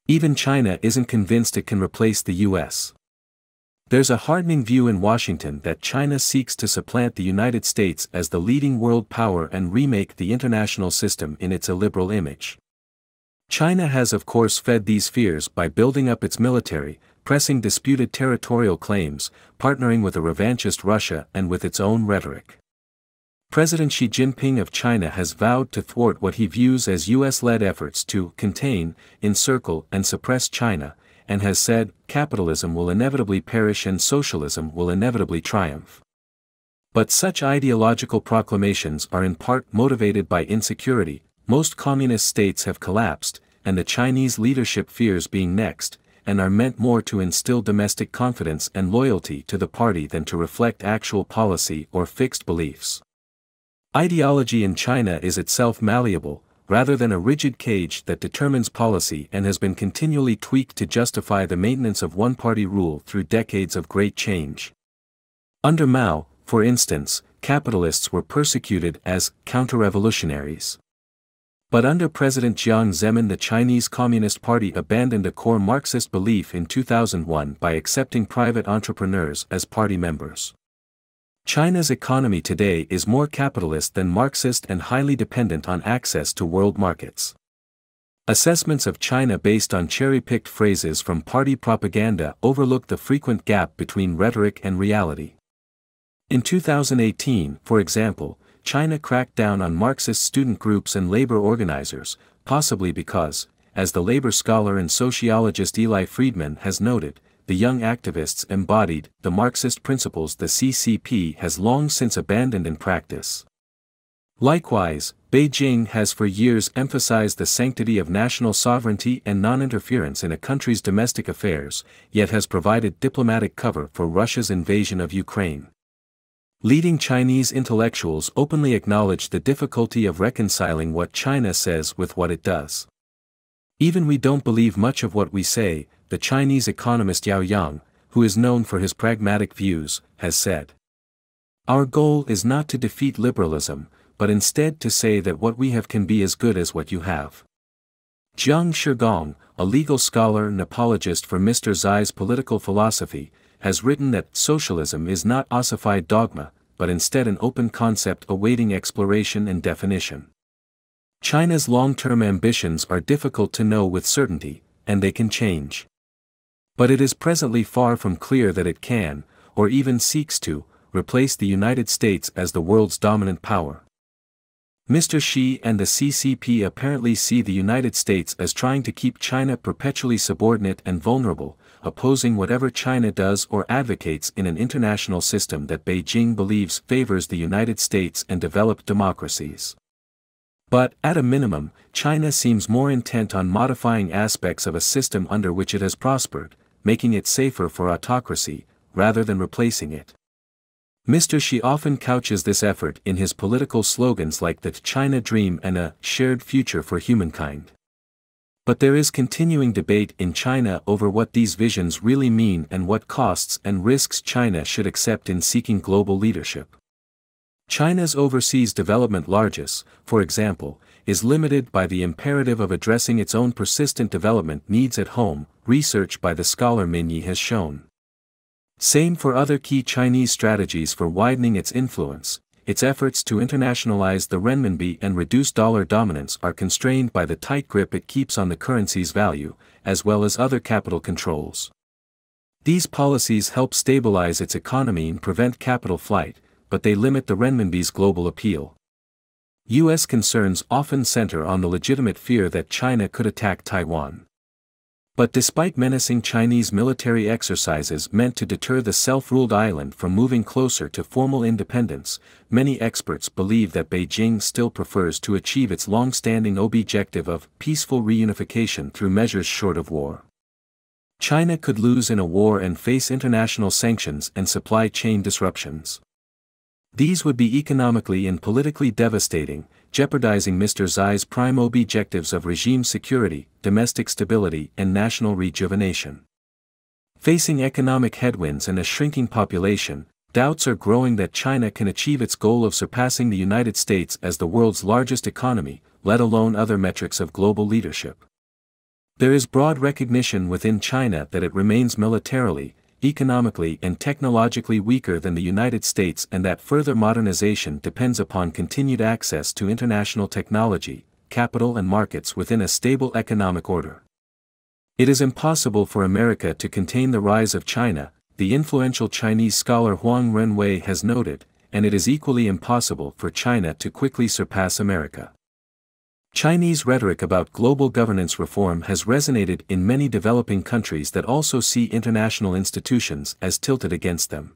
Even China isn't convinced it can replace the US. There's a hardening view in Washington that China seeks to supplant the United States as the leading world power and remake the international system in its illiberal image. China has of course fed these fears by building up its military, pressing disputed territorial claims, partnering with a revanchist Russia and with its own rhetoric. President Xi Jinping of China has vowed to thwart what he views as US-led efforts to contain, encircle and suppress China, and has said, capitalism will inevitably perish and socialism will inevitably triumph. But such ideological proclamations are in part motivated by insecurity. Most communist states have collapsed, and the Chinese leadership fears being next, and are meant more to instill domestic confidence and loyalty to the party than to reflect actual policy or fixed beliefs. Ideology in China is itself malleable, rather than a rigid cage that determines policy, and has been continually tweaked to justify the maintenance of one-party rule through decades of great change. Under Mao, for instance, capitalists were persecuted as counter-revolutionaries. But under President Jiang Zemin, the Chinese Communist Party abandoned a core Marxist belief in 2001 by accepting private entrepreneurs as party members. China's economy today is more capitalist than Marxist and highly dependent on access to world markets. Assessments of China based on cherry-picked phrases from party propaganda overlook the frequent gap between rhetoric and reality. In 2018, for example, China cracked down on Marxist student groups and labor organizers, possibly because, as the labor scholar and sociologist Eli Friedman has noted, the young activists embodied the Marxist principles the CCP has long since abandoned in practice. Likewise, Beijing has for years emphasized the sanctity of national sovereignty and non-interference in a country's domestic affairs, yet has provided diplomatic cover for Russia's invasion of Ukraine. Leading Chinese intellectuals openly acknowledge the difficulty of reconciling what China says with what it does. Even we don't believe much of what we say, the Chinese economist Yao Yang, who is known for his pragmatic views, has said. Our goal is not to defeat liberalism, but instead to say that what we have can be as good as what you have. Jiang Shigong, a legal scholar and apologist for Mr. Xi's political philosophy, has written that socialism is not ossified dogma, but instead an open concept awaiting exploration and definition. China's long-term ambitions are difficult to know with certainty, and they can change. But it is presently far from clear that it can, or even seeks to, replace the United States as the world's dominant power. Mr. Xi and the CCP apparently see the United States as trying to keep China perpetually subordinate and vulnerable, opposing whatever China does or advocates in an international system that Beijing believes favors the United States and developed democracies. But, at a minimum, China seems more intent on modifying aspects of a system under which it has prospered, making it safer for autocracy, rather than replacing it. Mr. Xi often couches this effort in his political slogans like the China Dream and a shared future for humankind. But there is continuing debate in China over what these visions really mean and what costs and risks China should accept in seeking global leadership. China's overseas development largesse, for example, is limited by the imperative of addressing its own persistent development needs at home, research by the scholar Min Yi has shown. Same for other key Chinese strategies for widening its influence. Its efforts to internationalize the renminbi and reduce dollar dominance are constrained by the tight grip it keeps on the currency's value, as well as other capital controls. These policies help stabilize its economy and prevent capital flight, but they limit the renminbi's global appeal. U.S. concerns often center on the legitimate fear that China could attack Taiwan. But despite menacing Chinese military exercises meant to deter the self-ruled island from moving closer to formal independence, many experts believe that Beijing still prefers to achieve its long-standing objective of peaceful reunification through measures short of war. China could lose in a war and face international sanctions and supply chain disruptions. These would be economically and politically devastating, jeopardizing Mr. Xi's prime objectives of regime security, domestic stability and national rejuvenation. Facing economic headwinds and a shrinking population, doubts are growing that China can achieve its goal of surpassing the United States as the world's largest economy, let alone other metrics of global leadership. There is broad recognition within China that it remains militarily, economically and technologically weaker than the United States, and that further modernization depends upon continued access to international technology, capital and markets within a stable economic order. It is impossible for America to contain the rise of China, the influential Chinese scholar Huang Renwei has noted, and it is equally impossible for China to quickly surpass America. Chinese rhetoric about global governance reform has resonated in many developing countries that also see international institutions as tilted against them.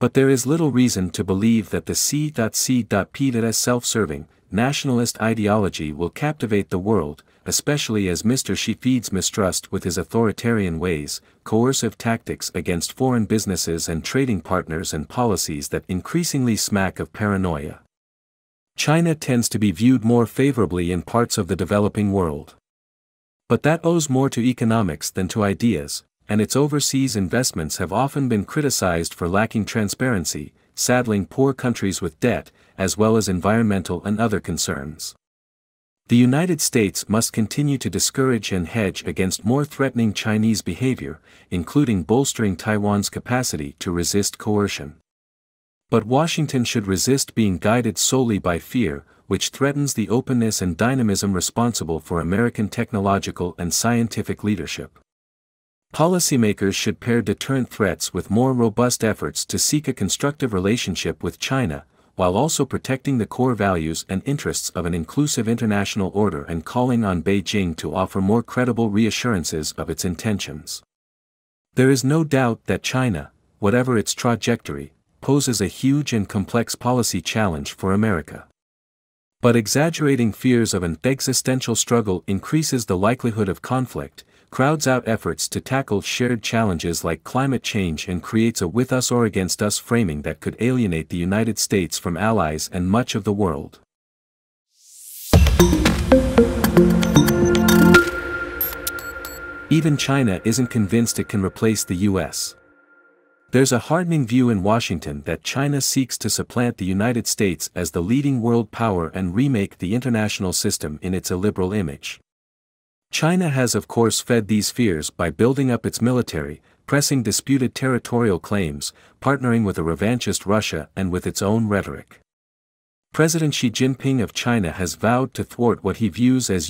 But there is little reason to believe that the C.C.P.'s self-serving, nationalist ideology will captivate the world, especially as Mr. Xi feeds mistrust with his authoritarian ways, coercive tactics against foreign businesses and trading partners, and policies that increasingly smack of paranoia. China tends to be viewed more favorably in parts of the developing world. But that owes more to economics than to ideas, and its overseas investments have often been criticized for lacking transparency, saddling poor countries with debt, as well as environmental and other concerns. The United States must continue to discourage and hedge against more threatening Chinese behavior, including bolstering Taiwan's capacity to resist coercion. But Washington should resist being guided solely by fear, which threatens the openness and dynamism responsible for American technological and scientific leadership. Policymakers should pair deterrent threats with more robust efforts to seek a constructive relationship with China, while also protecting the core values and interests of an inclusive international order and calling on Beijing to offer more credible reassurances of its intentions. There is no doubt that China, whatever its trajectory, poses a huge and complex policy challenge for America. But exaggerating fears of an existential struggle increases the likelihood of conflict, crowds out efforts to tackle shared challenges like climate change, and creates a with us or against us framing that could alienate the United States from allies and much of the world. Even China isn't convinced it can replace the US. There's a hardening view in Washington that China seeks to supplant the United States as the leading world power and remake the international system in its illiberal image. China has of course fed these fears by building up its military, pressing disputed territorial claims, partnering with a revanchist Russia and with its own rhetoric. President Xi Jinping of China has vowed to thwart what he views as